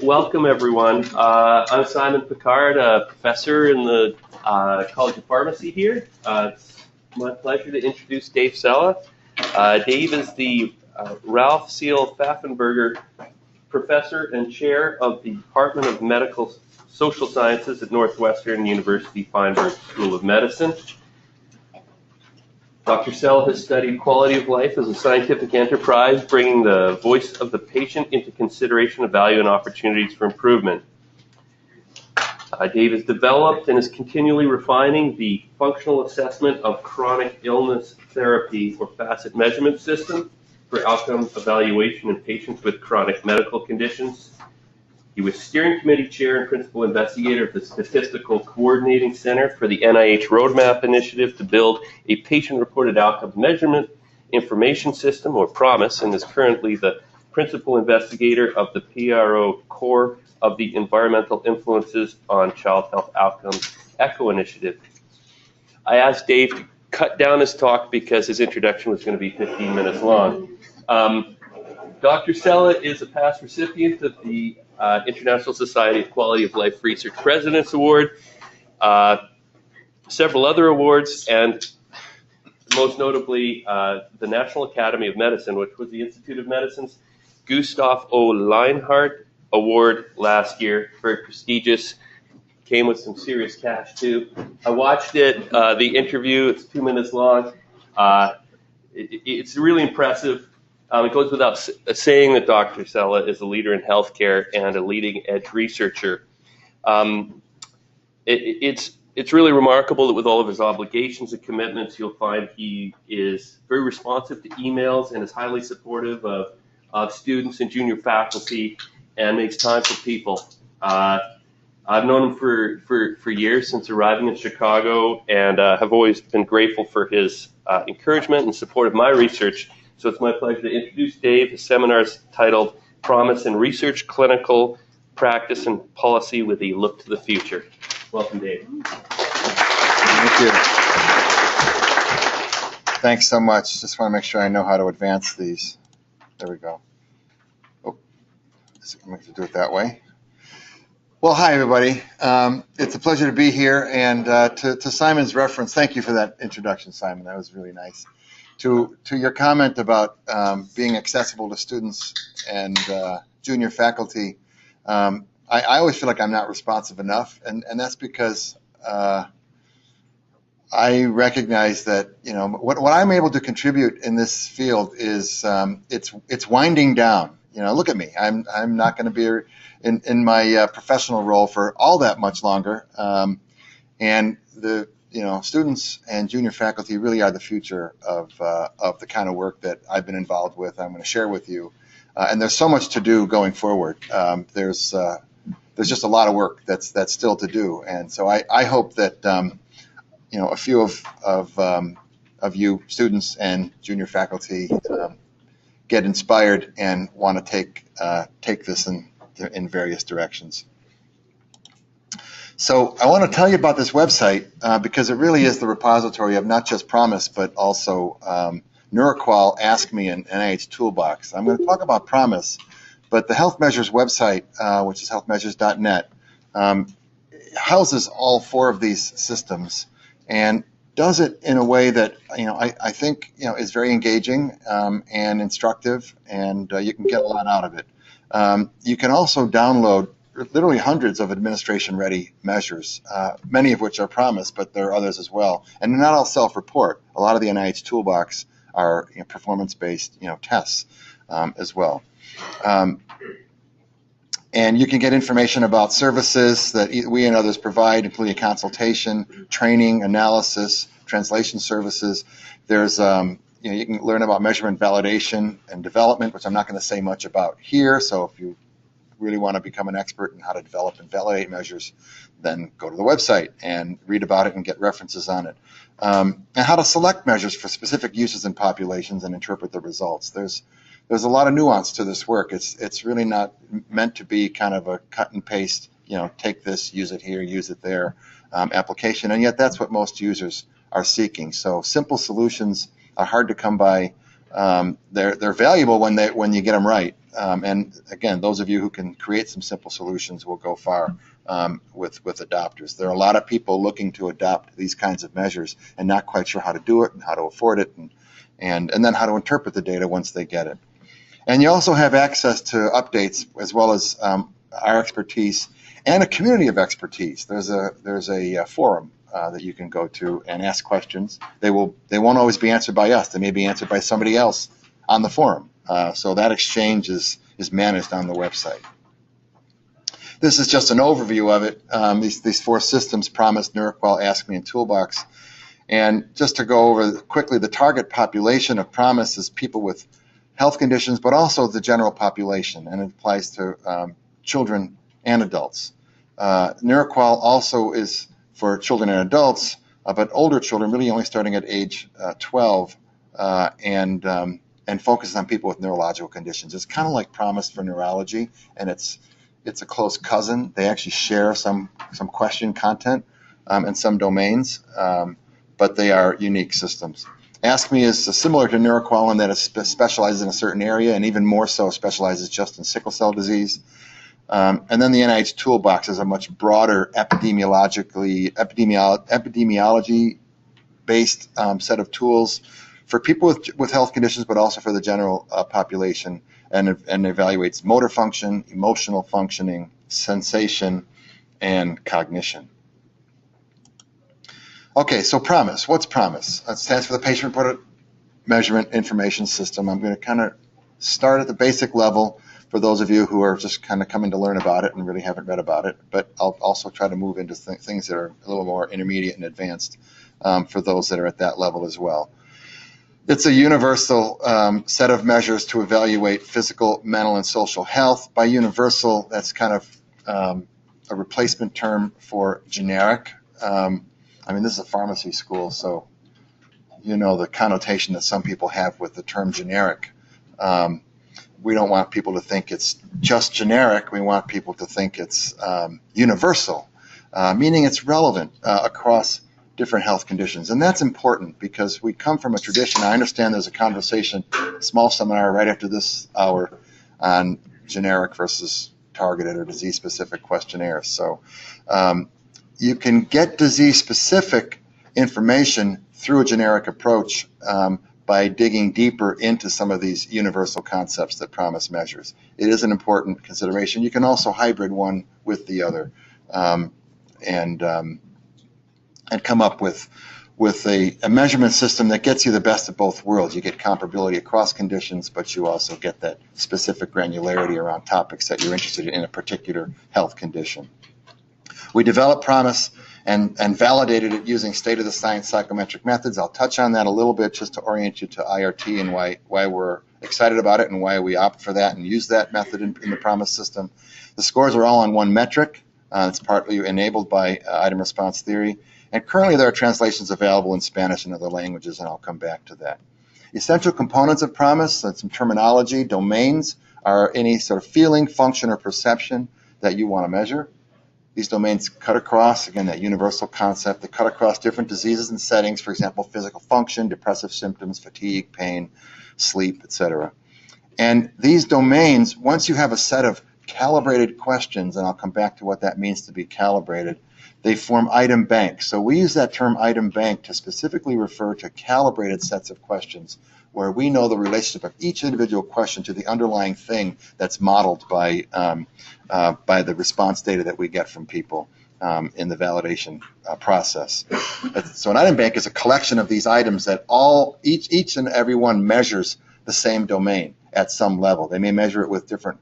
welcome everyone. I'm Simon Picard, a professor in the College of Pharmacy here. It's my pleasure to introduce Dave Cella. Dave is the Ralph Seal Paffenbarger Professor and Chair of the Department of Medical Social Sciences at Northwestern University Feinberg School of Medicine. Dr. Cella has studied quality of life as a scientific enterprise, bringing the voice of the patient into consideration of value and opportunities for improvement. Dave has developed and is continually refining the functional assessment of chronic illness therapy or FACET measurement system for outcome evaluation in patients with chronic medical conditions. He was steering committee chair and principal investigator of the Statistical Coordinating Center for the NIH Roadmap Initiative to build a patient-reported outcome measurement information system, or PROMIS, and is currently the principal investigator of the PRO core of the Environmental Influences on Child Health Outcomes ECHO initiative. I asked Dave to cut down his talk because his introduction was going to be 15 minutes long. Dr. Cella is a past recipient of the International Society of Quality of Life Research President's Award, several other awards, and most notably the National Academy of Medicine, which was the Institute of Medicine's Gustav O. Leinhardt Award last year. Very prestigious. Came with some serious cash too. I watched it, the interview. It's 2 minutes long. It's really impressive. It goes without saying that Dr. Cella is a leader in healthcare and a leading-edge researcher. It's really remarkable that with all of his obligations and commitments, you'll find he is very responsive to emails and is highly supportive of students and junior faculty and makes time for people. I've known him for years, since arriving in Chicago, and have always been grateful for his encouragement and support of my research. So it's my pleasure to introduce Dave. His seminar is titled PROMIS in Research, Clinical Practice, and Policy with a Look to the Future. Welcome, Dave. Thank you. Thanks so much. Just want to make sure I know how to advance these. There we go. Oh, I'm going to do it that way. Well, hi, everybody. It's a pleasure to be here. And to Simon's reference, thank you for that introduction, Simon. That was really nice. To your comment about being accessible to students and junior faculty, I always feel like I'm not responsive enough, and that's because I recognize that what I'm able to contribute in this field is it's winding down. Look at me. I'm not going to be in my professional role for all that much longer, and the students and junior faculty really are the future of the kind of work that I've been involved with. I'm going to share with you, and there's so much to do going forward. There's just a lot of work that's still to do, and so I hope that a few of you students and junior faculty get inspired and want to take this in various directions. So I want to tell you about this website because it really is the repository of not just PROMIS, but also NeuroQual, Ask Me, and NIH Toolbox. I'm going to talk about PROMIS, but the Health Measures website, which is healthmeasures.net, houses all four of these systems and does it in a way that I think is very engaging and instructive, and you can get a lot out of it. You can also download literally hundreds of administration-ready measures, many of which are PROMIS, but there are others as well. And they're not all self-report. A lot of the NIH Toolbox are performance-based tests as well. And you can get information about services that we and others provide, including consultation, training, analysis, translation services. There's you can learn about measurement validation and development, which I'm not going to say much about here. So if you really want to become an expert in how to develop and validate measures, then go to the website and read about it and get references on it. And how to select measures for specific uses in populations and interpret the results. There's a lot of nuance to this work. It's really not meant to be kind of a cut and paste, take this, use it here, use it there application, and yet that's what most users are seeking. So simple solutions are hard to come by they're valuable when you get them right. And again, those of you who can create some simple solutions will go far with adopters. There are a lot of people looking to adopt these kinds of measures and not quite sure how to do it and how to afford it and then how to interpret the data once they get it. And you also have access to updates as well as our expertise and a community of expertise. There's a forum that you can go to and ask questions. They won't always be answered by us. They may be answered by somebody else on the forum. So that exchange is managed on the website. This is just an overview of it. These four systems: PROMIS, NeuroQual, Ask Me, and Toolbox. And just to go over quickly, the target population of PROMIS is people with health conditions, but also the general population, and it applies to children and adults. NeuroQual also is for children and adults, but older children, really only starting at age 12, and focuses on people with neurological conditions. It's kind of like PROMIS for neurology, and it's a close cousin. They actually share some question content and some domains, but they are unique systems. Ask Me is similar to NeuroQual in that it specializes in a certain area, and even more so specializes just in sickle cell disease. And then the NIH Toolbox is a much broader epidemiology-based set of tools for people with health conditions, but also for the general population, and evaluates motor function, emotional functioning, sensation, and cognition. Okay, so PROMIS. What's PROMIS? It stands for the Patient Reported Measurement Information System. I'm going to kind of start at the basic level for those of you who are just kind of coming to learn about it and really haven't read about it, but I'll also try to move into things that are a little more intermediate and advanced for those that are at that level as well. It's a universal set of measures to evaluate physical, mental, and social health. By universal, that's kind of a replacement term for generic. I mean, this is a pharmacy school, so you know the connotation that some people have with the term generic. We don't want people to think it's just generic. We want people to think it's universal, meaning it's relevant across different health conditions. And that's important because we come from a tradition. I understand there's a conversation, a small seminar right after this hour on generic versus targeted or disease-specific questionnaires. So you can get disease-specific information through a generic approach by digging deeper into some of these universal concepts that PROMIS measures. It is an important consideration. You can also hybrid one with the other and come up with a measurement system that gets you the best of both worlds. You get comparability across conditions, but you also get that specific granularity around topics that you're interested in a particular health condition. We developed PROMIS and validated it using state-of-the-science psychometric methods. I'll touch on that a little bit just to orient you to IRT and why we're excited about it and why we opt for that and use that method in the PROMIS system. The scores are all on one metric. It's partly enabled by item response theory. And currently there are translations available in Spanish and other languages, and I'll come back to that. Essential components of PROMIS, some terminology, domains are any sort of feeling, function, or perception that you want to measure. These domains cut across, again, that universal concept. They cut across different diseases and settings, for example, physical function, depressive symptoms, fatigue, pain, sleep, etc. And these domains, once you have a set of calibrated questions, and I'll come back to what that means to be calibrated, they form item banks. So we use that term item bank to specifically refer to calibrated sets of questions where we know the relationship of each individual question to the underlying thing that's modeled by the response data that we get from people in the validation process. So an item bank is a collection of these items that each and every one measures the same domain at some level. They may measure it with different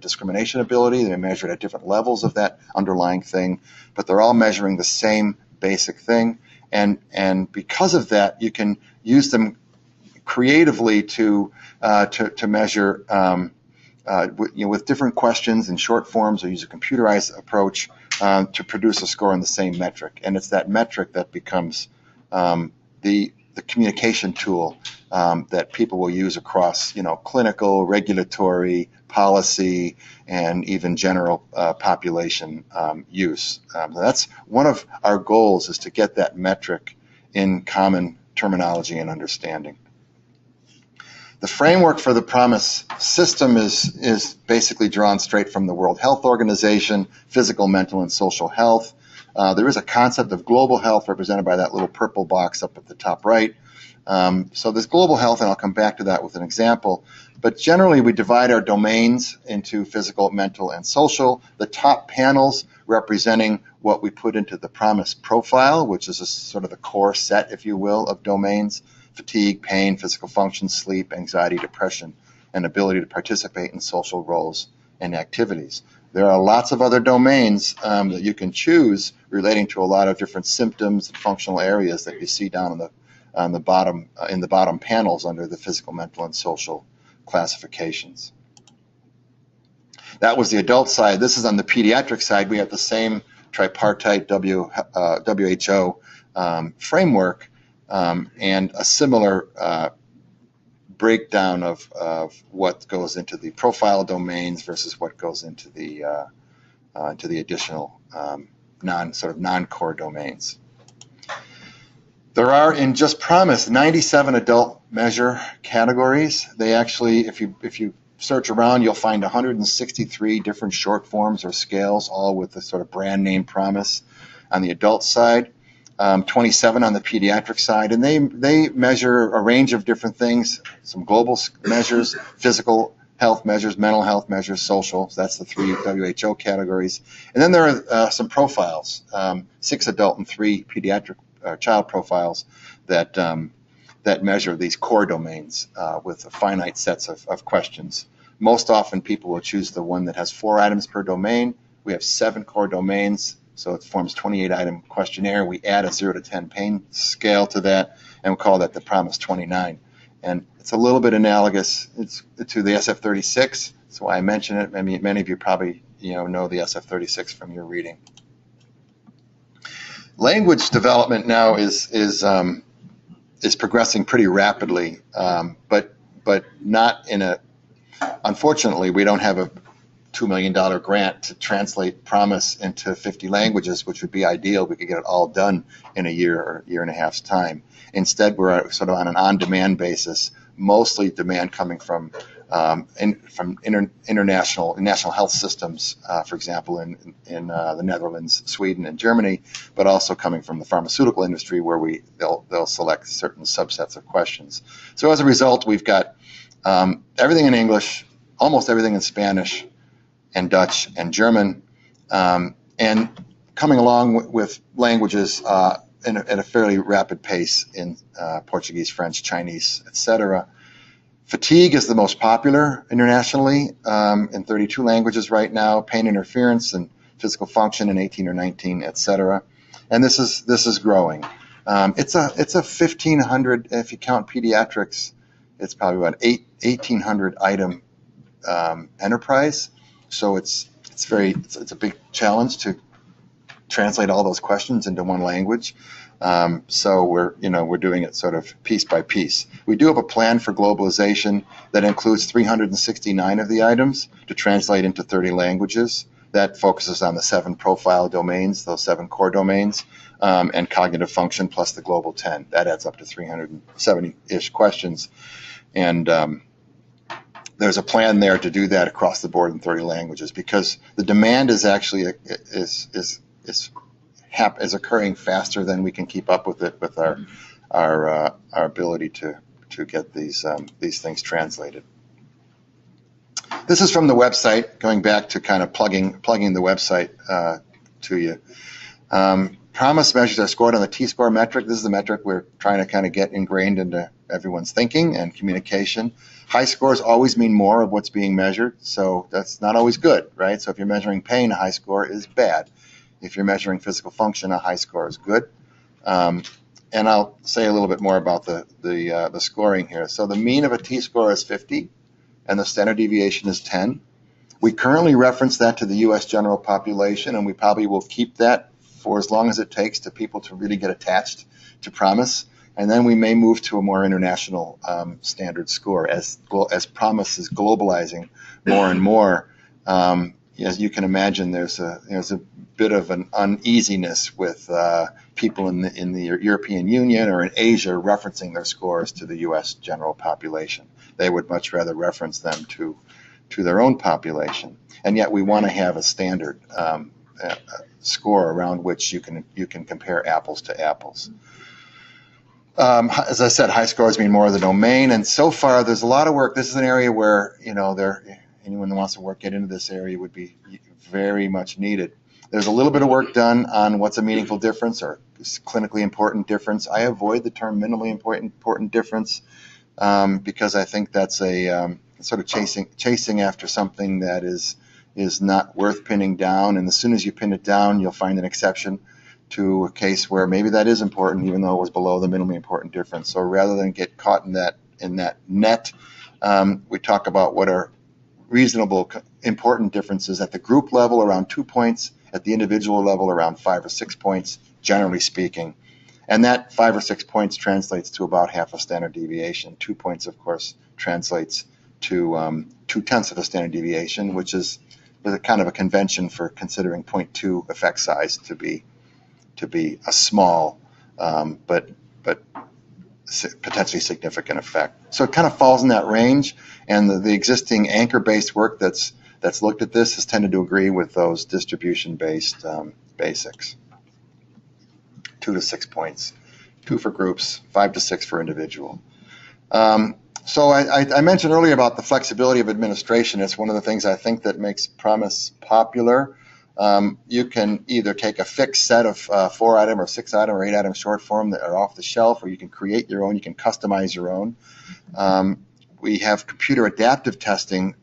discrimination ability. They may measure it at different levels of that underlying thing, but they're all measuring the same basic thing. And because of that, you can use them creatively to measure with different questions in short forms, or use a computerized approach to produce a score on the same metric. And it's that metric that becomes the communication tool that people will use across, clinical, regulatory, policy, and even general population use. That's one of our goals, is to get that metric in common terminology and understanding. The framework for the PROMIS system is basically drawn straight from the World Health Organization, physical, mental, and social health. There is a concept of global health represented by that little purple box up at the top right. So there's global health, and I'll come back to that with an example. But generally, we divide our domains into physical, mental, and social. The top panels representing what we put into the PROMIS profile, which is a sort of the core set, if you will, of domains: fatigue, pain, physical function, sleep, anxiety, depression, and ability to participate in social roles and activities. There are lots of other domains that you can choose relating to a lot of different symptoms and functional areas that you see down on the bottom in the bottom panels under the physical, mental, and social classifications. That was the adult side. This is on the pediatric side. We have the same tripartite WHO framework and a similar breakdown of what goes into the profile domains versus what goes into the additional non-core domains. There are, in just PROMIS, 97 adult measure categories. They actually, if you search around, you'll find 163 different short forms or scales, all with the sort of brand name PROMIS on the adult side, 27 on the pediatric side, and they measure a range of different things, some global measures, physical health measures, mental health measures, social. So that's the 3 WHO categories. And then there are some profiles, 6 adult and 3 pediatric child profiles that measure these core domains with finite sets of questions. Most often people will choose the one that has 4 items per domain. We have 7 core domains, so it forms 28-item questionnaire. We add a 0 to 10 pain scale to that, and we call that the PROMIS 29. And it's a little bit analogous to the SF-36. That's why I mention it. I mean, many of you probably know the SF-36 from your reading. Language development now is progressing pretty rapidly, but not in a. Unfortunately, we don't have a $2 million grant to translate PROMIS into 50 languages, which would be ideal. We could get it all done in a year or year and a half's time. Instead, we're sort of on an on-demand basis, mostly demand coming from international national health systems, for example, in the Netherlands, Sweden, and Germany, but also coming from the pharmaceutical industry, where they'll select certain subsets of questions. So as a result, we've got everything in English, almost everything in Spanish and Dutch and German, and coming along with languages at a fairly rapid pace in Portuguese, French, Chinese, etc. Fatigue is the most popular internationally in 32 languages right now. Pain interference and physical function in 18 or 19, etc. And this is growing. It's a 1,500, if you count pediatrics, it's probably about 1,800 item enterprise. So it's a big challenge to translate all those questions into one language. So we're doing it sort of piece by piece. We do have a plan for globalization that includes 369 of the items to translate into 30 languages. That focuses on the 7 profile domains, those 7 core domains, and cognitive function plus the global 10. That adds up to 370-ish questions. And there's a plan there to do that across the board in 30 languages, because the demand is actually is occurring faster than we can keep up with it with our ability to get these things translated. This is from the website, going back to kind of plugging the website to you. PROMIS measures are scored on the T-score metric. This is the metric we're trying to kind of get ingrained into everyone's thinking and communication. High scores always mean more of what's being measured, so that's not always good, right? So if you're measuring pain, a high score is bad. If you're measuring physical function, a high score is good. And I'll say a little bit more about the scoring here. So the mean of a T-score is 50, and the standard deviation is 10. We currently reference that to the U.S. general population, and we probably will keep that for as long as it takes to people to really get attached to PROMIS. And then we may move to a more international standard score as PROMIS is globalizing more and more. As you can imagine, there's a bit of an uneasiness with people in the European Union or in Asia referencing their scores to the U.S. general population. they would much rather reference them to their own population. And yet we want to have a standard score around which you can compare apples to apples. As I said, high scores mean more of the domain, and so far there's a lot of work. This is an area where, anyone that wants to get into this area would be very much needed. There's a little bit of work done on what's a meaningful difference or clinically important difference. I avoid the term minimally important difference because I think that's a sort of chasing after something that is not worth pinning down, and as soon as you pin it down, you'll find an exception to a case where maybe that is important, even though it was below the minimally important difference. So rather than get caught in that net, we talk about what are reasonable important differences at the group level, around 2 points, at the individual level, around 5 or 6 points, generally speaking. And that 5 or 6 points translates to about half a standard deviation. 2 points, of course, translates to 0.2 of a standard deviation, which is a kind of a convention for considering 0.2 effect size to be a small but potentially significant effect. So it kind of falls in that range, and the existing anchor-based work that's looked at this has tended to agree with those distribution-based basics. 2 to 6 points, 2 for groups, 5 to 6 for individual. So I mentioned earlier about the flexibility of administration. It's one of the things I think that makes PROMIS popular. You can either take a fixed set of 4-item or 6-item or 8-item short form that are off the shelf, or you can create your own, you can customize your own. We have computer adaptive testing,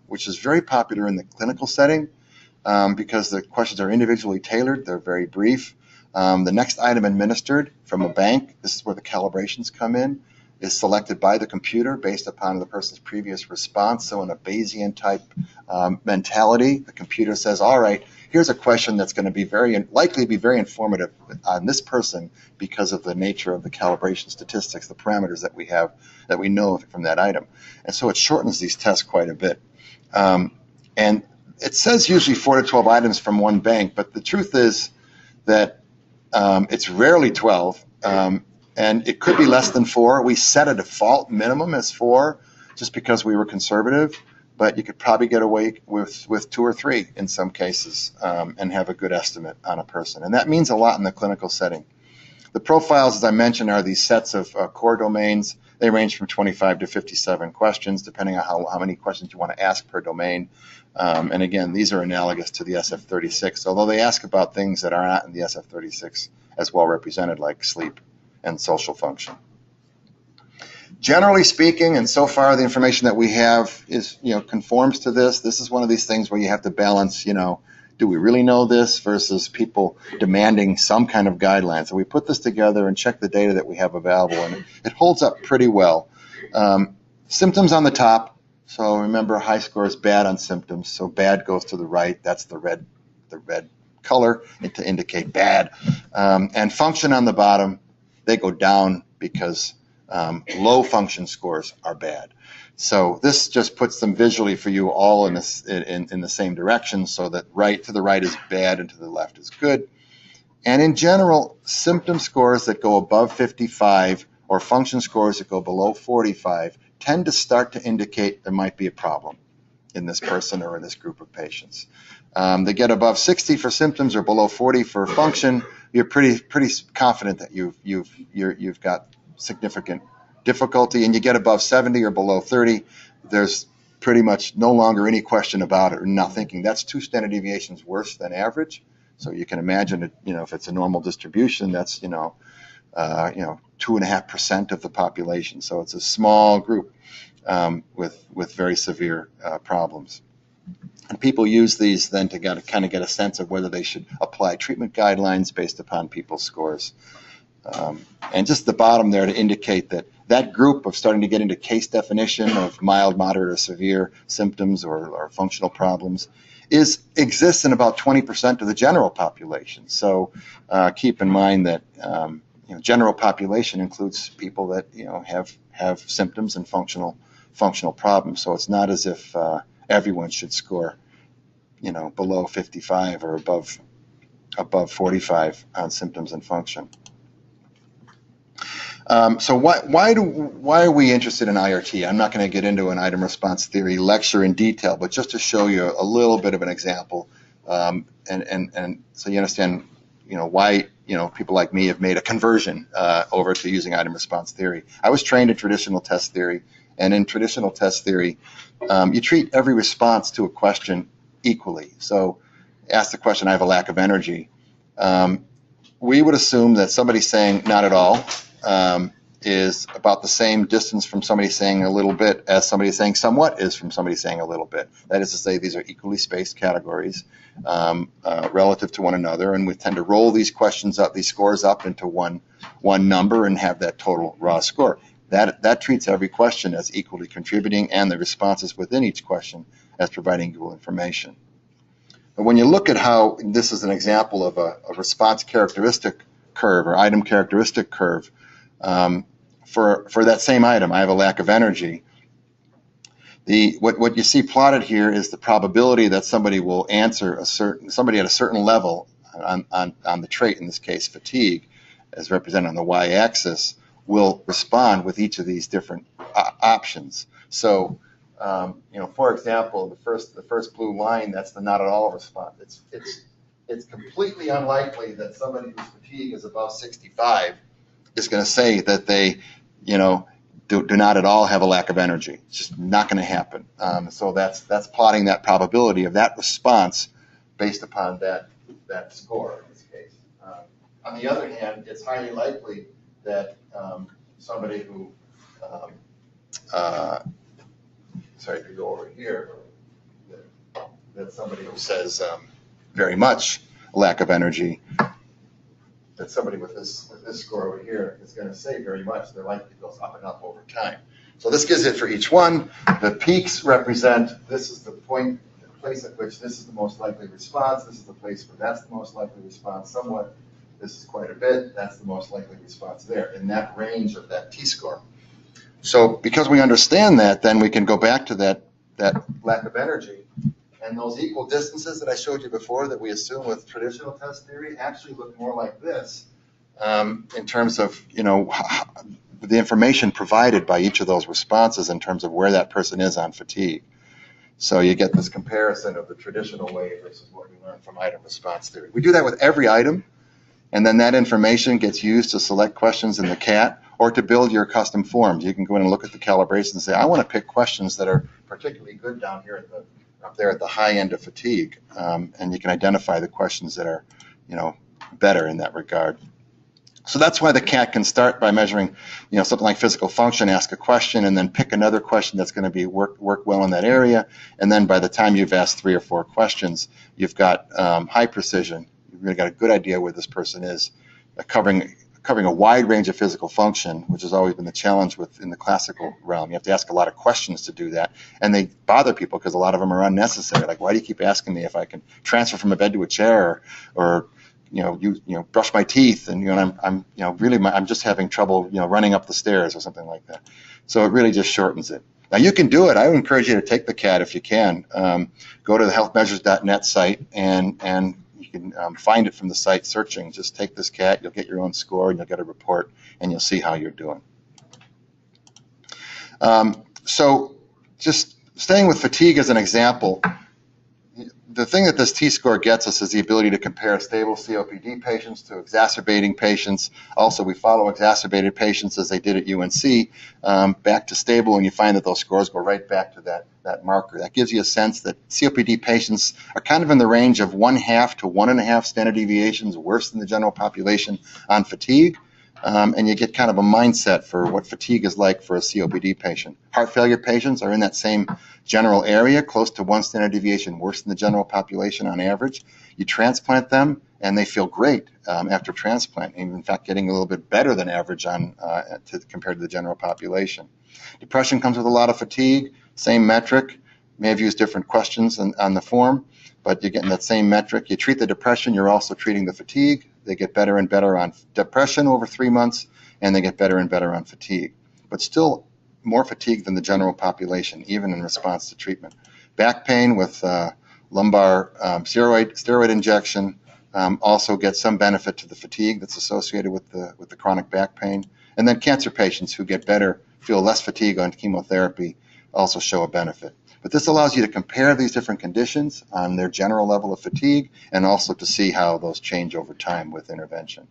which is very popular in the clinical setting because the questions are individually tailored, they're very brief. The next item administered from a bank, this is where the calibrations come in, is selected by the computer based upon the person's previous response. So in a Bayesian type mentality, the computer says, all right, here's a question that's going to be likely be very informative on this person because of the nature of the calibration statistics, the parameters that we have, that we know from that item. And so it shortens these tests quite a bit. And it says usually 4 to 12 items from one bank, but the truth is that it's rarely 12. And it could be less than 4. We set a default minimum as 4 just because we were conservative, but you could probably get away with 2 or 3 in some cases and have a good estimate on a person. And that means a lot in the clinical setting. The profiles, as I mentioned, are these sets of core domains. They range from 25 to 57 questions, depending on how many questions you want to ask per domain. And again, these are analogous to the SF-36, although they ask about things that are not in the SF-36 as well represented, like sleep and social function. Generally speaking, and so far the information that we have is, conforms to this. This is one of these things where you have to balance, do we really know this versus people demanding some kind of guidelines. So we put this together and check the data that we have available, and it holds up pretty well. Symptoms on the top. So remember, high score is bad on symptoms. So bad goes to the right. That's the red color to indicate bad. And function on the bottom. They go down because low function scores are bad. So this just puts them visually for you all in the same direction, so that to the right is bad and to the left is good. And in general, symptom scores that go above 55 or function scores that go below 45 tend to start to indicate there might be a problem in this person or in this group of patients. They get above 60 for symptoms or below 40 for function. You're pretty confident that you've got significant difficulty, and you get above 70 or below 30, there's pretty much no longer any question about it or not thinking. That's 2 standard deviations worse than average. So you can imagine it, if it's a normal distribution, that's 2.5% of the population. So it's a small group with very severe problems. And people use these then to kind of get a sense of whether they should apply treatment guidelines based upon people's scores. And just the bottom there to indicate that group of starting to get into case definition of mild, moderate, or severe symptoms or functional problems exists in about 20% of the general population. So keep in mind that general population includes people that have symptoms and functional problems. So it's not as if everyone should score below 55 or above 45 on symptoms and function. So why are we interested in IRT? I'm not going to get into an item response theory lecture in detail, but just to show you a little bit of an example, and so you understand, why people like me have made a conversion over to using item response theory. I was trained in traditional test theory, and in traditional test theory, you treat every response to a question equally. So, ask the question, "I have a lack of energy." We would assume that somebody saying "not at all" is about the same distance from somebody saying a little bit as somebody saying somewhat is from somebody saying a little bit. That is to say, these are equally spaced categories relative to one another, and we tend to roll these questions up, these scores up into one number and have that total raw score. That treats every question as equally contributing and the responses within each question as providing equal information. But when you look at how this is an example of a response characteristic curve or item characteristic curve, for that same item, I have a lack of energy. What you see plotted here is the probability that somebody will answer somebody at a certain level on the trait, in this case fatigue, as represented on the y-axis, will respond with each of these different options. So, for example, the first blue line, that's the not at all response. It's completely unlikely that somebody whose fatigue is above 65 is going to say that they, do not at all have a lack of energy. It's just not going to happen. So that's plotting that probability of that response based upon that score in this case. On the other hand, it's highly likely that somebody who, if you go over here, that somebody who says very much lack of energy, that somebody with this score over here is going to say very much. Their likely goes up and up over time. So this gives it for each one. The peaks represent, this is the place at which this is the most likely response. This is the place where that's the most likely response. Somewhat, this is quite a bit. That's the most likely response there in that range of that t-score. So because we understand that, then we can go back to that lack of energy. And those equal distances that I showed you before that we assume with traditional test theory actually look more like this in terms of, the information provided by each of those responses in terms of where that person is on fatigue. So you get this comparison of the traditional way versus what we learned from item response theory. We do that with every item, and then that information gets used to select questions in the CAT or to build your custom forms. You can go in and look at the calibration and say, I want to pick questions that are particularly good down here up there at the high end of fatigue, and you can identify the questions that are, better in that regard. So that's why the CAT can start by measuring, something like physical function, ask a question, and then pick another question that's going to work well in that area. And then by the time you've asked 3 or 4 questions, you've got high precision. You've really got a good idea where this person is, covering a wide range of physical function, which has always been the challenge in the classical realm. You have to ask a lot of questions to do that, and they bother people because a lot of them are unnecessary. Like, why do you keep asking me if I can transfer from a bed to a chair, or brush my teeth, and I'm just having trouble running up the stairs or something like that. So it really just shortens it. Now you can do it. I would encourage you to take the CAT if you can. Go to the healthmeasures.net site and you can find it from the site searching. Just take this CAT, you'll get your own score, and you'll get a report, and you'll see how you're doing. So just staying with fatigue as an example, the thing that this T-score gets us is the ability to compare stable COPD patients to exacerbating patients. Also, we follow exacerbated patients as they did at UNC back to stable, and you find that those scores go right back to that marker. That gives you a sense that COPD patients are kind of in the range of 1/2 to 1.5 standard deviations worse than the general population on fatigue. And you get kind of a mindset for what fatigue is like for a COPD patient. Heart failure patients are in that same general area, close to 1 standard deviation worse than the general population on average. You transplant them, and they feel great after transplant, and in fact getting a little bit better than average compared to the general population. Depression comes with a lot of fatigue, same metric. May have used different questions on the form, but you're getting that same metric. You treat the depression, you're also treating the fatigue. They get better and better on depression over 3 months, and they get better and better on fatigue. But still more fatigue than the general population, even in response to treatment. Back pain with lumbar steroid injection also gets some benefit to the fatigue that's associated with the chronic back pain. And then cancer patients who get better, feel less fatigue on chemotherapy, also show a benefit. But this allows you to compare these different conditions on their general level of fatigue and also to see how those change over time with intervention.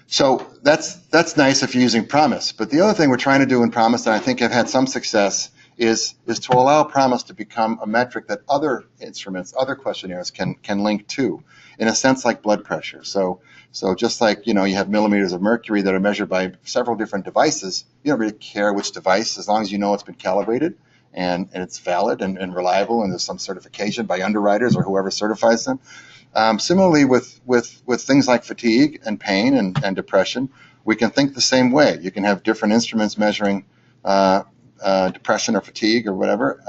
So that's nice if you're using PROMIS. But the other thing we're trying to do in PROMIS, and I think have had some success, is to allow PROMIS to become a metric that other instruments, other questionnaires can link to, in a sense like blood pressure. So just like, you have millimeters of mercury that are measured by several different devices, you don't really care which device, as long as you know it's been calibrated and it's valid and reliable, and there's some certification by underwriters or whoever certifies them. Similarly, with things like fatigue and pain and depression, we can think the same way. You can have different instruments measuring depression or fatigue or whatever,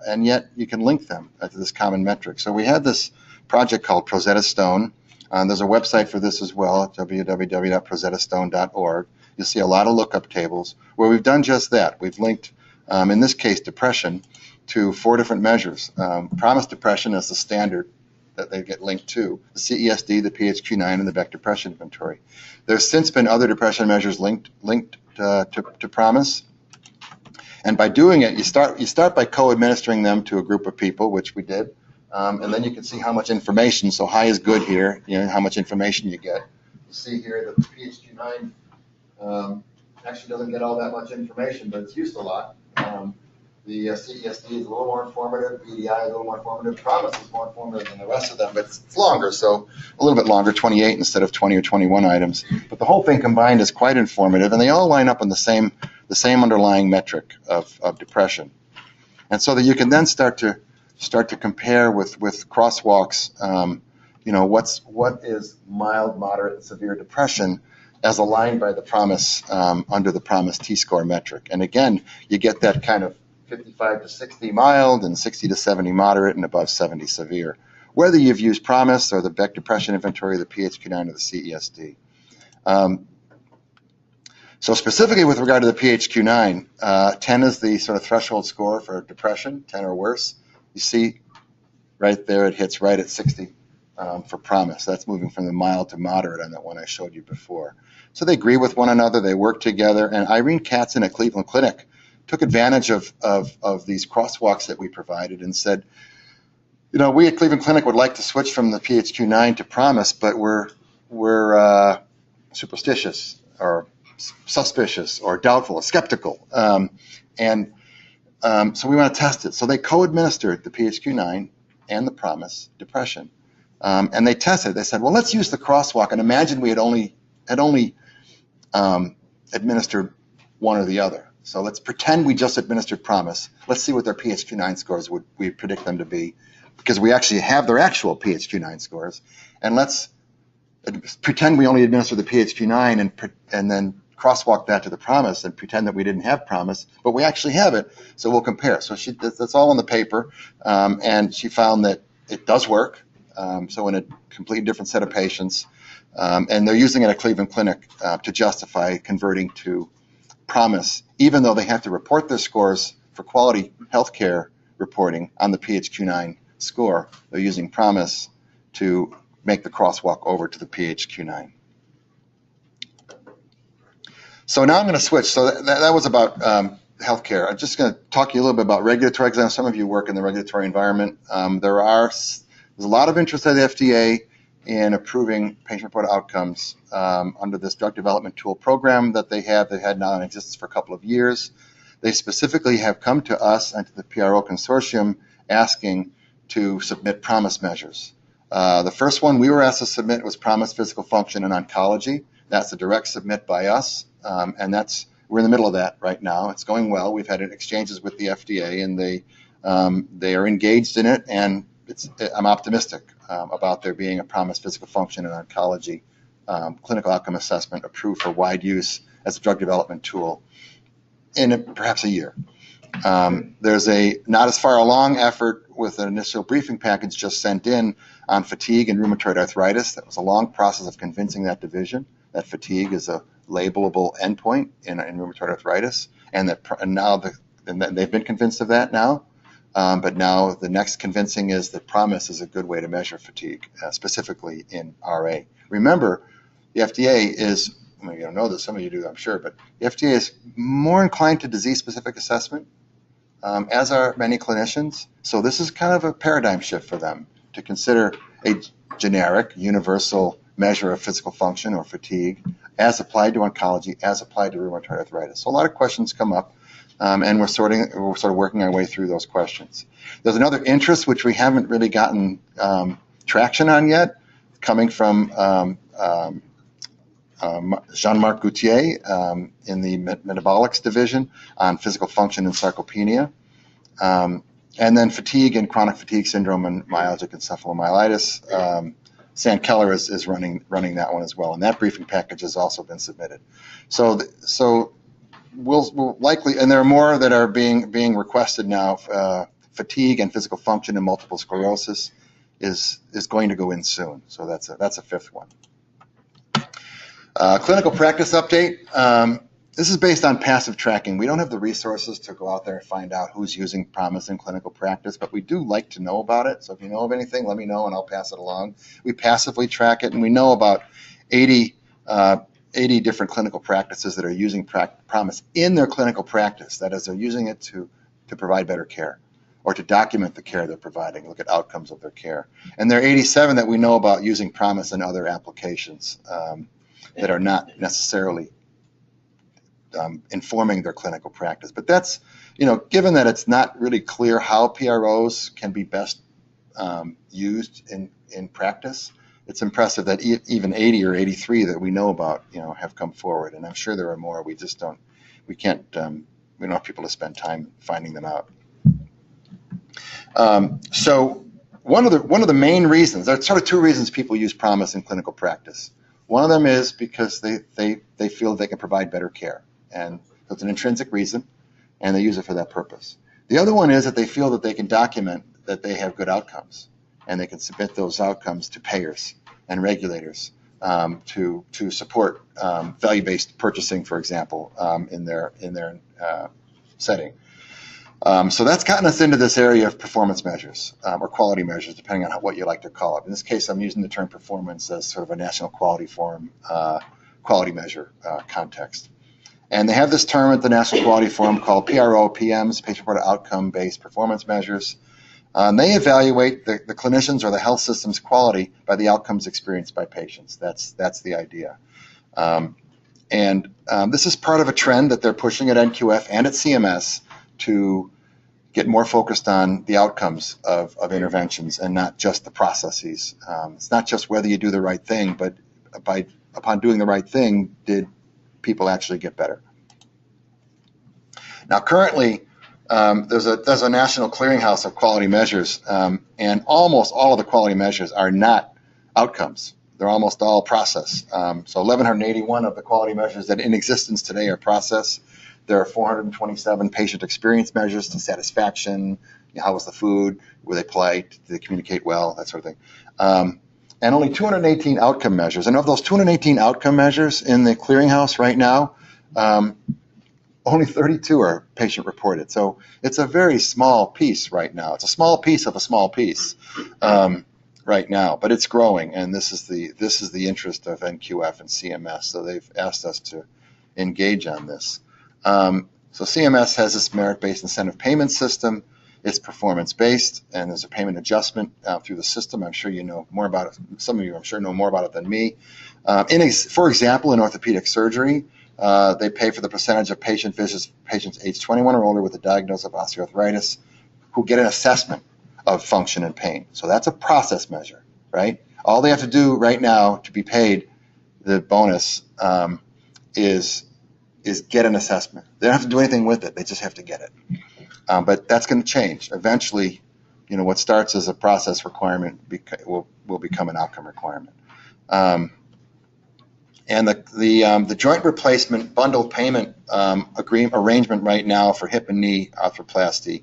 and yet you can link them to this common metric. So we had this project called Rosetta Stone. There's a website for this as well at www.rosettastone.org. You'll see a lot of lookup tables where we've done just that. We've linked, in this case, depression to 4 different measures. PROMIS depression is the standard that they get linked to, the CESD, the PHQ-9, and the Beck Depression Inventory. There's since been other depression measures linked to PROMIS. And by doing it, you start by co-administering them to a group of people, which we did, and then you can see how much information. So high is good here, how much information you get. You see here that the PHQ-9 actually doesn't get all that much information, but it's used a lot. The CESD is a little more informative, BDI is a little more informative, PROMIS is more informative than the rest of them, but it's longer, so a little bit longer, 28 instead of 20 or 21 items. But the whole thing combined is quite informative, and they all line up on the same underlying metric of depression. And so that you can then start to compare with crosswalks, what is mild, moderate, and severe depression as aligned by the PROMIS under the PROMIS T-score metric. And again, you get that kind of 55 to 60 mild and 60 to 70 moderate and above 70 severe, whether you've used PROMIS or the Beck Depression Inventory, the PHQ-9, or the CESD. So specifically with regard to the PHQ-9, 10 is the sort of threshold score for depression, 10 or worse. You see right there it hits right at 60 for PROMIS. That's moving from the mild to moderate on that one I showed you before. So they agree with one another, they work together, and Irene Katzen at Cleveland Clinic took advantage of these crosswalks that we provided and said, we at Cleveland Clinic would like to switch from the PHQ-9 to PROMIS, but we're superstitious or suspicious or doubtful or skeptical. So we want to test it. So they co-administered the PHQ-9 and the PROMIS depression. And they tested. They said, well, let's use the crosswalk and imagine we had only administered one or the other. So let's pretend we just administered PROMIS. Let's see what their PHQ-9 scores would we predict them to be, because we actually have their actual PHQ-9 scores. And let's pretend we only administered the PHQ-9 and then crosswalk that to the PROMIS and pretend that we didn't have PROMIS, but we actually have it, so we'll compare. So that's all on the paper, and she found that it does work. So in a completely different set of patients, and they're using it at Cleveland Clinic to justify converting to PROMIS, even though they have to report their scores for quality healthcare reporting on the PHQ-9 score. They're using PROMIS to make the crosswalk over to the PHQ-9. So now I'm going to switch. So that was about healthcare. I'm just going to talk to you a little bit about regulatory, because some of you work in the regulatory environment. There's a lot of interest at the FDA in approving patient-reported outcomes under this drug development tool program that they have. They've had now in existence for a couple of years. They specifically have come to us and to the PRO consortium asking to submit PROMIS measures. The first one we were asked to submit was PROMIS physical function in oncology. That's a direct submit by us, and we're in the middle of that right now. It's going well. We've had exchanges with the FDA, and they are engaged in it, and I'm optimistic about there being a PROMIS physical function in oncology clinical outcome assessment approved for wide use as a drug development tool in perhaps a year. There's a not as far along effort with an initial briefing package just sent in on fatigue and rheumatoid arthritis. That was a long process of convincing that division that fatigue is a labelable endpoint in rheumatoid arthritis, and now they've been convinced of that now. But now the next convincing is that PROMIS is a good way to measure fatigue, specifically in RA. Remember, the FDA is I mean, you don't know this, some of you do, I'm sure, but the FDA is more inclined to disease-specific assessment, as are many clinicians. So this is kind of a paradigm shift for them to consider a generic, universal measure of physical function or fatigue as applied to oncology, as applied to rheumatoid arthritis. So a lot of questions come up, and we're sort of working our way through those questions. There's another interest which we haven't really gotten traction on yet, coming from Jean-Marc Gauthier in the metabolics division on physical function and sarcopenia. And then fatigue and chronic fatigue syndrome and myalgic encephalomyelitis. Sam Keller is running that one as well, and that briefing package has also been submitted. So we'll likely, and there are more that are being requested now. Fatigue and physical function and multiple sclerosis is going to go in soon. So that's a fifth one. Clinical practice update. This is based on passive tracking. We don't have the resources to go out there and find out who's using PROMIS in clinical practice, but we do like to know about it. So if you know of anything, let me know and I'll pass it along. We passively track it, and we know about 80 different clinical practices that are using PROMIS in their clinical practice. That is, they're using it to provide better care or to document the care they're providing, look at outcomes of their care. And there are 87 that we know about using PROMIS in other applications that are not necessarily informing their clinical practice. But that's, given that it's not really clear how PROs can be best used in practice, it's impressive that even 80 or 83 that we know about, have come forward. And I'm sure there are more. We just don't have people to spend time finding them out. So one of the main reasons, there's sort of two reasons people use PROMIS in clinical practice. One of them is because they feel they can provide better care. And so it's an intrinsic reason, and they use it for that purpose. The other one is that they feel that they can document that they have good outcomes, and they can submit those outcomes to payers and regulators to support value-based purchasing, for example, in their setting. So that's gotten us into this area of performance measures or quality measures, depending on what you like to call it. In this case, I'm using the term performance as sort of a national quality forum quality measure context. And they have this term at the National Quality Forum called PRO-PMs, patient-reported outcome-based performance measures. They evaluate the clinicians or the health system's quality by the outcomes experienced by patients. That's the idea. And this is part of a trend that they're pushing at NQF and at CMS to get more focused on the outcomes of interventions and not just the processes. It's not just whether you do the right thing, but upon doing the right thing, did people actually get better? Now, currently, there's a national clearinghouse of quality measures, and almost all of the quality measures are not outcomes. They're almost all process. So 1,181 of the quality measures that are in existence today are process. There are 427 patient experience measures to satisfaction. How was the food? Were they polite? Did they communicate well? That sort of thing. And only 218 outcome measures. And of those 218 outcome measures in the clearinghouse right now, only 32 are patient reported. So it's a very small piece right now. It's a small piece of a small piece right now, but it's growing. And this is the interest of NQF and CMS. So they've asked us to engage on this. So CMS has this merit-based incentive payment system. It's performance-based, and there's a payment adjustment through the system. I'm sure you know more about it. Some of you, I'm sure, know more about it than me. For example, in orthopedic surgery, they pay for the percentage of patients age 21 or older with a diagnosis of osteoarthritis who get an assessment of function and pain. So that's a process measure, right? All they have to do right now to be paid the bonus is get an assessment. They don't have to do anything with it. They just have to get it. But that's going to change. Eventually, what starts as a process requirement will become an outcome requirement. And the joint replacement bundled payment arrangement right now for hip and knee arthroplasty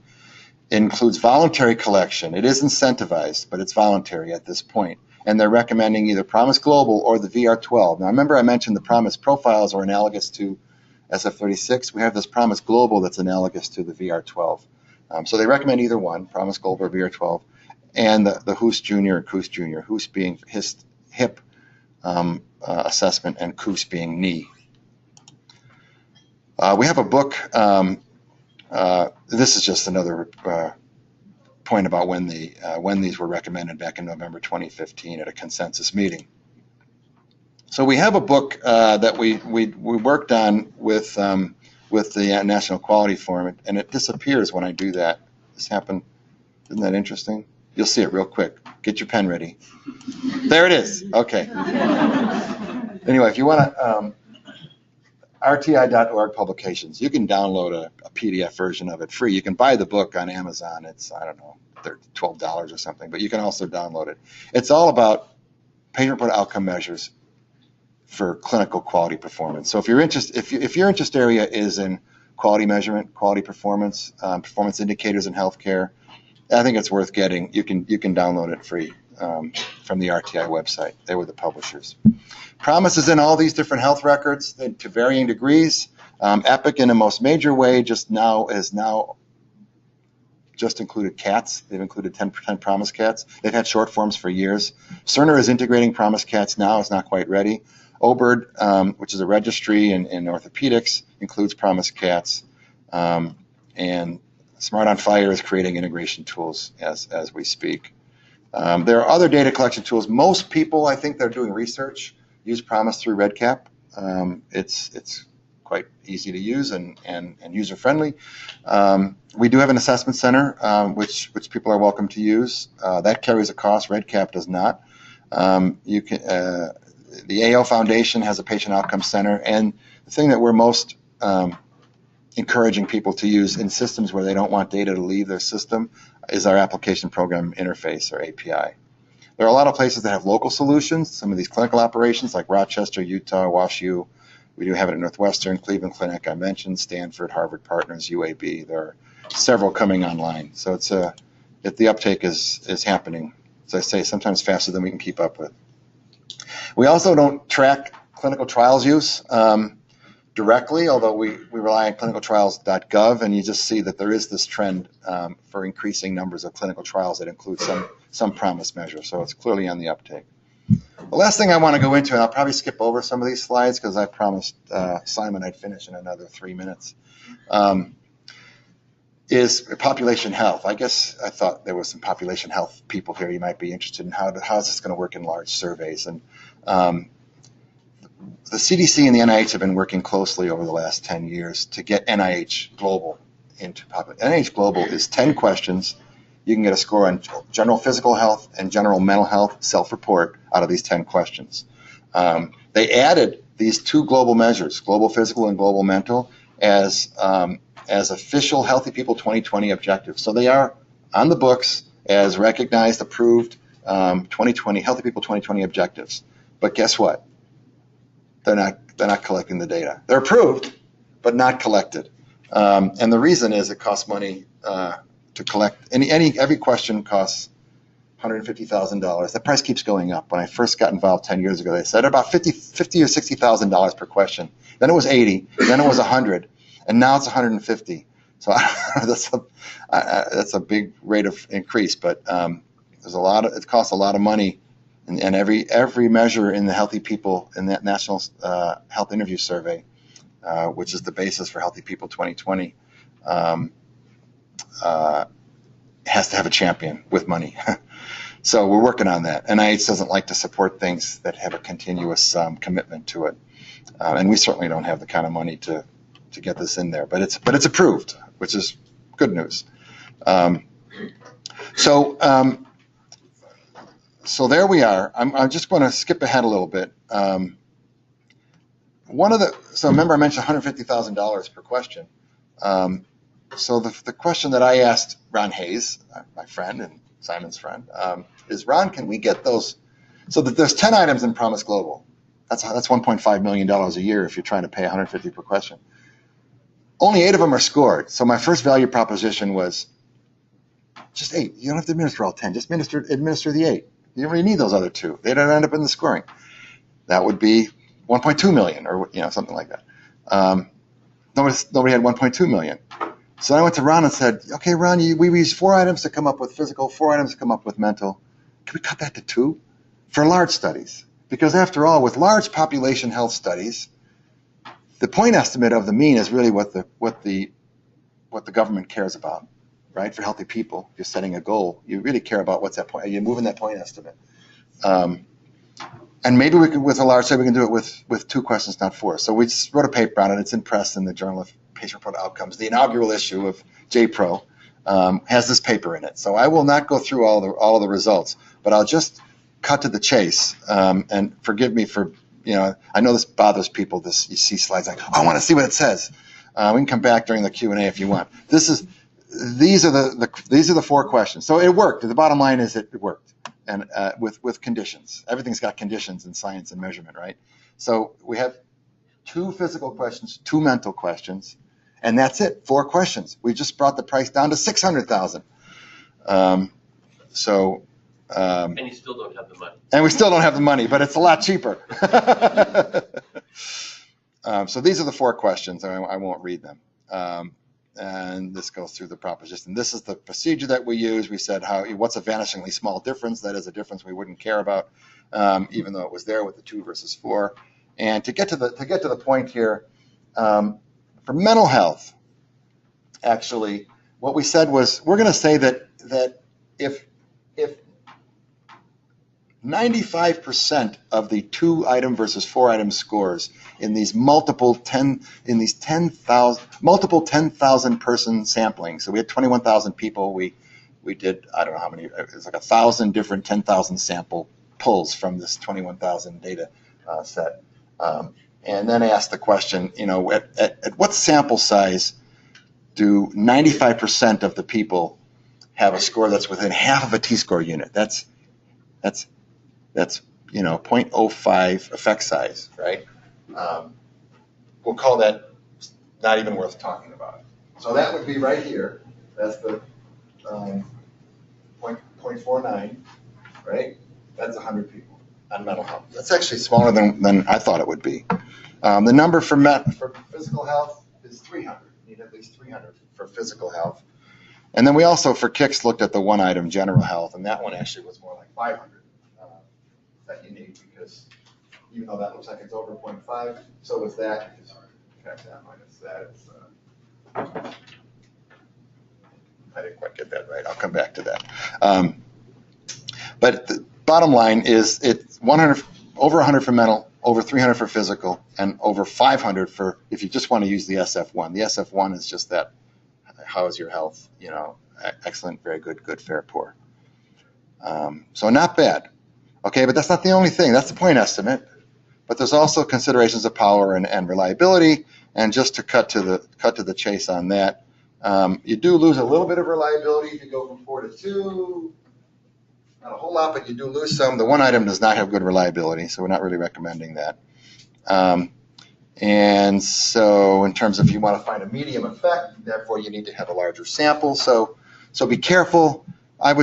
includes voluntary collection. It is incentivized, but it's voluntary at this point. And they're recommending either PROMIS Global or the VR12. Now, remember I mentioned the PROMIS profiles are analogous to SF36. We have this PROMIS Global that's analogous to the VR12. So they recommend either one, PROMIS Global or VR12, and the HOOS Junior and COOS Junior, HOOS being hip assessment, and KOOS being knee. We have a book. This is just another point about when these were recommended back in November 2015 at a consensus meeting. So we have a book that we worked on with the National Quality Forum, and it disappears when I do that. This happened. Isn't that interesting? You'll see it real quick. Get your pen ready. There it is. Okay. Anyway, if you want to, rti.org publications, you can download a PDF version of it free. You can buy the book on Amazon. It's, I don't know, $12 or something, but you can also download it. It's all about patient-reported outcome measures for clinical quality performance. So if your interest area is in quality measurement, quality performance, performance indicators in healthcare, I think it's worth getting. You can download it free from the RTI website. They were the publishers. PROMIS is in all these different health records to varying degrees. EPIC, in the most major way, has now just included CATs. They've included 10 PROMIS CATs. They've had short forms for years. Cerner is integrating PROMIS CATs now. It's not quite ready. OBIRD, which is a registry in orthopedics, includes PROMIS CATs. And Smart on Fire is creating integration tools as we speak. There are other data collection tools. Most people, I think, that are doing research use PROMIS through REDCap. It's quite easy to use and user-friendly. We do have an assessment center, which people are welcome to use. That carries a cost. REDCap does not. The AO Foundation has a patient outcome center, and the thing that we're most encouraging people to use in systems where they don't want data to leave their system is our application program interface, or API. There are a lot of places that have local solutions, some of these clinical operations like Rochester, Utah, WashU. We do have it at Northwestern, Cleveland Clinic, I mentioned, Stanford, Harvard Partners, UAB. There are several coming online. So the uptake is happening, as I say, sometimes faster than we can keep up with. We also don't track clinical trials use directly, although we rely on clinicaltrials.gov, and you just see that there is this trend for increasing numbers of clinical trials that include some PROMIS measure, so it's clearly on the uptake. The last thing I want to go into, and I'll probably skip over some of these slides because I promised Simon I'd finish in another 3 minutes, is population health. I guess I thought there was some population health people here you might be interested in how is this going to work in large surveys. And the CDC and the NIH have been working closely over the last 10 years to get NIH Global into population. NIH Global is 10 questions. You can get a score on general physical health and general mental health self-report out of these 10 questions. They added these two global measures, global physical and global mental, as official Healthy People 2020 objectives. So they are on the books as recognized, approved 2020 Healthy People 2020 objectives. But guess what? They're not collecting the data. They're approved, but not collected. And the reason is it costs money to collect. Every question costs $150,000. That price keeps going up. When I first got involved 10 years ago, they said about $50 or $60,000 per question. Then it was 80. Then it was 100, and now it's 150. So that's a big rate of increase. But it costs a lot of money. And every measure in the Healthy People in that National Health Interview Survey, which is the basis for Healthy People 2020, has to have a champion with money. So we're working on that. NIH doesn't like to support things that have a continuous commitment to it, and we certainly don't have the kind of money to get this in there. But it's approved, which is good news. So there we are. I'm just going to skip ahead a little bit. So remember I mentioned $150,000 per question. So the question that I asked Ron Hayes, my friend and Simon's friend, is, Ron, can we get those? So that there's 10 items in PROMIS Global. That's $1.5 million a year if you're trying to pay $150 per question. Only 8 of them are scored. So my first value proposition was just 8. You don't have to administer all 10. Just administer the 8. You don't really need those other 2. They don't end up in the scoring. That would be 1.2 million, or something like that. Nobody had 1.2 million. So I went to Ron and said, "Okay, Ron, we used 4 items to come up with physical, 4 items to come up with mental. Can we cut that to 2 for large studies? Because after all, with large population health studies, the point estimate of the mean is really what the government cares about, right? For healthy people, if you're setting a goal, you really care about what's that point. Are you moving that point estimate? And maybe we can, with a large study, we can do it with 2 questions, not 4. So we just wrote a paper on it. It's in press in the Journal of Patient-Reported Outcomes. The inaugural issue of JPRO has this paper in it. So I will not go through all of the results, but I'll just cut to the chase. And forgive me for, I know this bothers people. You see slides like, I want to see what it says. We can come back during the Q&A if you want. These are the 4 questions. So it worked. The bottom line is it worked. And with conditions. Everything's got conditions in science and measurement, right? So we have 2 physical questions, 2 mental questions, and that's it, 4 questions. We just brought the price down to $600,000. And you still don't have the money. And we still don't have the money, but it's a lot cheaper. So these are the 4 questions. I won't read them. And this goes through the proposition. This is the procedure that we use. We said what's a vanishingly small difference? That is a difference we wouldn't care about, even though it was there with the 2 versus 4. And to get to the point here, for mental health, actually, what we said was we're going to say that if 95% of the 2-item versus 4-item scores in these multiple 10,000 person sampling. So we had 21,000 people. We did, I don't know how many, it was like 1,000 different 10,000 sample pulls from this 21,000 data set. And then asked the question, at what sample size do 95% of the people have a score that's within half of a T-score unit? That's 0.05 effect size, right? We'll call that not even worth talking about. So that would be right here. That's the 0.49, right? That's 100 people on mental health. That's actually smaller than I thought it would be. The number for physical health is 300. You need at least 300 for physical health. And then we also, for kicks, looked at the 1-item general health, and that one actually was more like 500. That you need, because even though that looks like it's over 0.5, so is that. You just subtract that minus that. I didn't quite get that right. I'll come back to that. But the bottom line is it's over 100 for mental, over 300 for physical, and over 500 for if you just want to use the SF1. The SF1 is just that. How is your health? Excellent, very good, good, fair, poor. So not bad. Okay, but that's not the only thing. That's the point estimate. But there's also considerations of power and reliability. And just to cut to the chase on that, you do lose a little bit of reliability if you go from 4 to 2. Not a whole lot, but you do lose some. The 1-item does not have good reliability, so we're not really recommending that. And so in terms of if you want to find a medium effect, therefore you need to have a larger sample. So be careful. I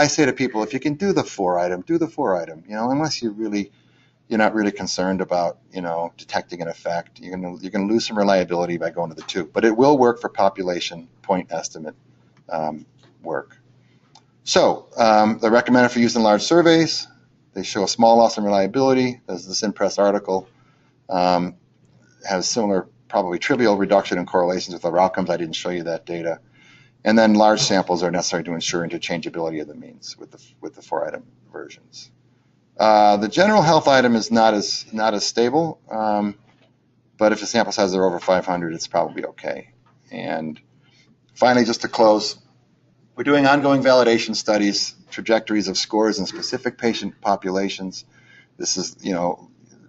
say to people, if you can do the 4-item, do the 4-item. Unless you're not really concerned about detecting an effect, you're gonna lose some reliability by going to the 2. But it will work for population point estimate work. So they're recommended for use in large surveys. They show a small loss in reliability. As this in-press article has similar, probably trivial reduction in correlations with other outcomes. I didn't show you that data. And then large samples are necessary to ensure interchangeability of the means with the 4-item versions. The general health item is not as stable, but if the sample sizes are over 500, it's probably okay. And finally, just to close, we're doing ongoing validation studies, trajectories of scores in specific patient populations. This is,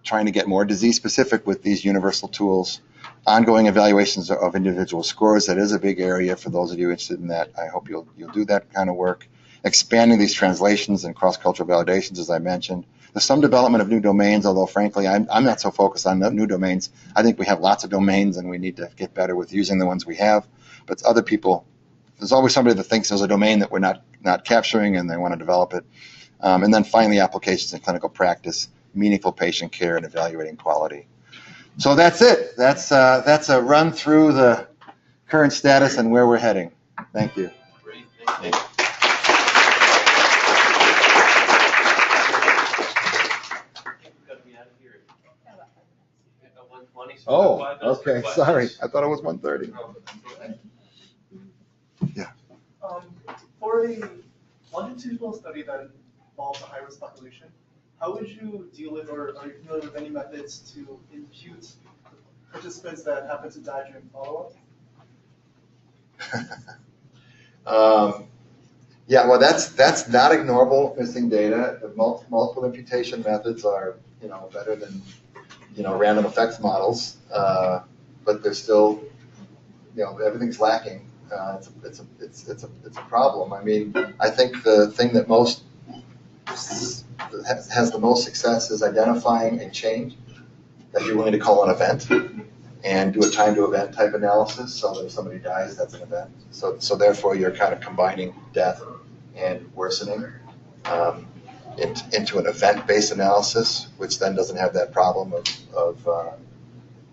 trying to get more disease specific with these universal tools. Ongoing evaluations of individual scores, that is a big area for those of you interested in that. I hope you'll do that kind of work. Expanding these translations and cross-cultural validations, as I mentioned. There's some development of new domains, although frankly, I'm not so focused on new domains. I think we have lots of domains and we need to get better with using the ones we have. But other people, there's always somebody that thinks there's a domain that we're not capturing and they want to develop it. And then finally, applications in clinical practice, meaningful patient care, and evaluating quality. So that's it. That's a run through the current status and where we're heading. Thank you. Great. Thank you. Got 1:20. So Oh, 5 minutes for okay, questions. sorry. I thought it was 1:30. Oh, go ahead. For a longitudinal study that involves a high-risk population, how would you deal with, or are you familiar with any methods to impute participants that happen to die during follow-up? Yeah, well, that's not ignorable missing data. The multiple imputation methods are, better than, random effects models, but they're still, everything's lacking. It's a problem. I mean, I think the thing that has the most success is identifying a change that you're willing to call an event, and do a time to event type analysis, so that if somebody dies, that's an event. So therefore, you're kind of combining death and worsening into an event-based analysis, which then doesn't have that problem of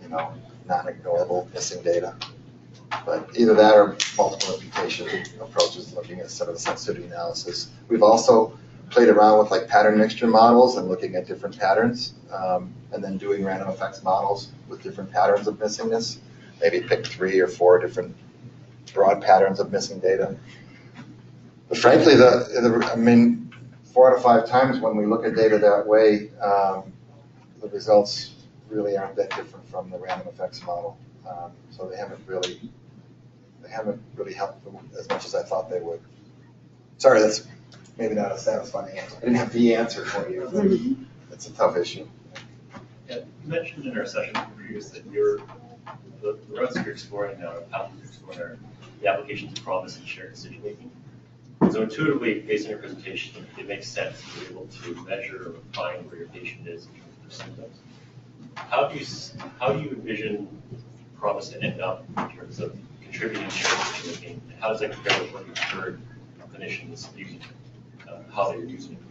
non-ignorable missing data. But either that or multiple imputation approaches, looking at some of the sensitivity analysis. We've also played around with like pattern mixture models and looking at different patterns, and then doing random effects models with different patterns of missingness. Maybe pick 3 or 4 different broad patterns of missing data. But frankly, 4 out of 5 times when we look at data that way, the results really aren't that different from the random effects model. So they haven't really helped as much as I thought they would. Sorry, that's maybe not a satisfying answer. I didn't have the answer for you. It's a tough issue. Yeah, you mentioned in our session previously that the routes you're exploring now, paths you're exploring, are the applications of PROMIS and shared decision making. So intuitively, based on your presentation, it makes sense to be able to measure or find where your patient is in terms of symptoms. How do you envision PROMIS to end up in terms of contributing to shared decision making? How does that compare with what you've heard clinicians using, how they're using it?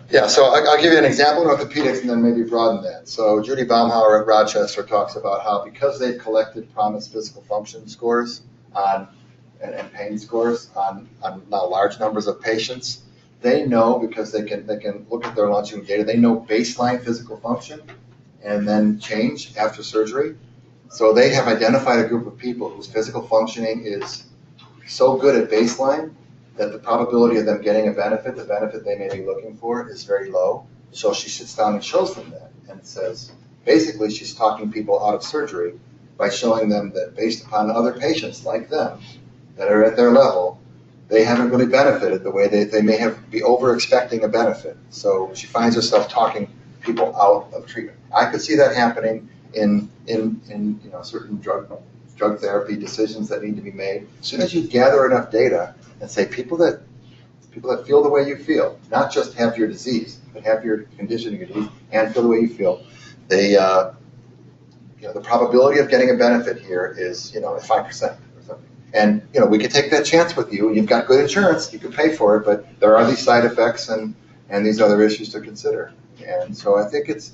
Yeah, so I'll give you an example in orthopedics and then maybe broaden that. So Judy Baumhauer at Rochester talks about how because they've collected PROMIS physical function scores and pain scores on now large numbers of patients, they know, because they can look at their longitudinal data, they know baseline physical function and then change after surgery. So they have identified a group of people whose physical functioning is so good at baseline that the probability of them getting a benefit, the benefit they may be looking for, is very low. So she sits down and shows them that and says, basically she's talking people out of surgery by showing them that based upon other patients like them that are at their level, they haven't really benefited the way they may be over expecting a benefit. So she finds herself talking people out of treatment. I could see that happening in certain drug therapy decisions that need to be made. As soon as you gather enough data and say people that feel the way you feel, not just have your disease, but have your condition, your disease, and feel the way you feel, they the probability of getting a benefit here is 5% or something. And we could take that chance with you. You've got good insurance, you can pay for it, but there are these side effects and these other issues to consider. And so I think it's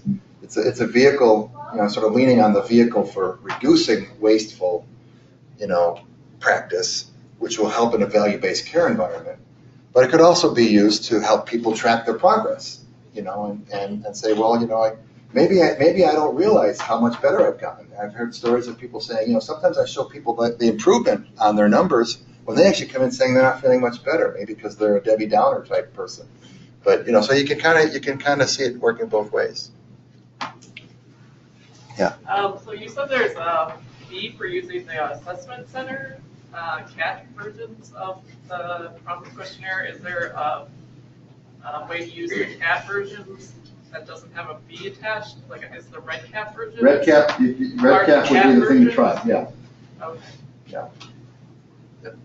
a vehicle, sort of leaning on the vehicle for reducing wasteful, practice, which will help in a value-based care environment. But it could also be used to help people track their progress, and say, well, maybe I don't realize how much better I've gotten. I've heard stories of people saying, sometimes I show people the improvement on their numbers when they actually come in saying they're not feeling much better, maybe because they're a Debbie Downer type person. But so you can kind of see it working both ways. Yeah. So you said there's a fee for using the assessment center CAT versions of the PROMIS questionnaire. Is there a way to use the CAT versions that doesn't have a fee attached? Like, is the REDCap version? REDCap would be the thing to try. Yeah. Okay. Yeah.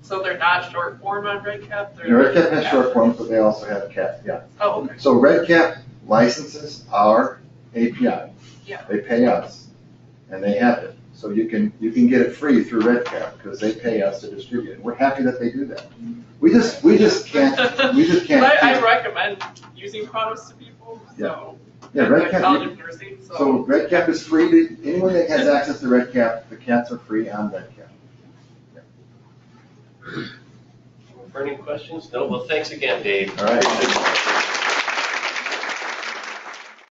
So they're not short form on REDCap? REDCap has short forms, but they also have CAT. Yeah. Oh, okay. So REDCap licenses our API. Yeah. They pay us, and they have it. So you can get it free through REDCap because they pay us to distribute it. We're happy that they do that. We just can't. I recommend using PROMIS to people. So yeah, REDCap. College of Nursing. So REDCap is free to anyone that has access to REDCap. The CATs are free on REDCap. Burning questions? No? Well, thanks again, Dave. All right.